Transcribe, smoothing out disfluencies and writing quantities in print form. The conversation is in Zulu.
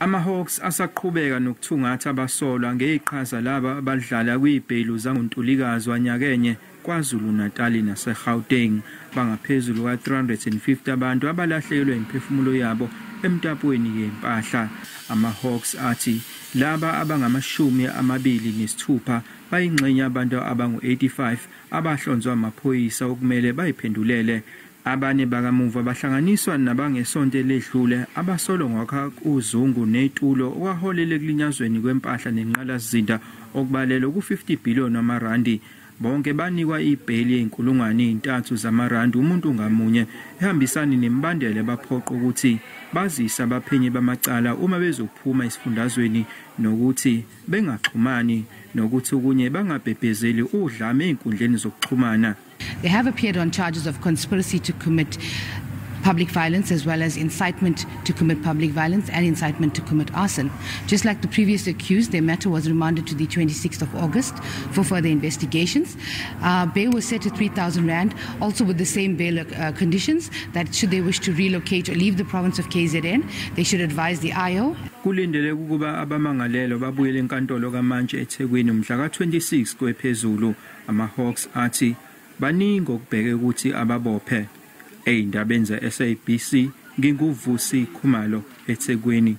Ama-Hawks asaqhubeka nokuthungatha abasolwa ngeqhaza laba abadlala kwizibhelu ngoNtulikazi wanyakenye KwaZulu Natal nase Gauteng bangaphezulu ka-350 abantu abalahlekelwe imiphefumulo yabo emtapweni yempahla. Ama-Hawks athi laba abangamashumi amabili nesithupha bayingxenye abantu abangu-85 abahlonzwa amaphoyisa okumele bayiphendulele. Abanye bakamuva bahlanganiswa nabangesonto ledlule abasolwa ngakha uzungu netulo okwaholela ekulinyazweni kwempahla nenqalasizinda okubalelwa ku-50 billion amarandi. Bonke banikwa ibheli yey'nkulungwane 3 zamarandi umuntu ngamunye ehambisana nembandela baphoqa ukuthi bazise abaphenyi bamacala uma bezophuma esifundazweni nokuthi bengaxhumani nokuthi okunye bangabhebhezeli udlame ey'nkundleni zokuxhumana. They have appeared on charges of conspiracy to commit public violence as well as incitement to commit public violence and incitement to commit arson. Just like the previous accused, their matter was remanded to the 26th of August for further investigations. Bail was set at 3,000 Rand, also with the same bail conditions that should they wish to relocate or leave the province of KZN, they should advise the IO. Kulindele ukuba abamangalelo babuyele enkantolo kaMantshi eThekwini mhla ka-26 kwephezulu. Ama-Hawks athi baningi okubheke ukuthi ababophe. Ey'ndabeni ze-SABC nginguvusi Khumalo eThekwini.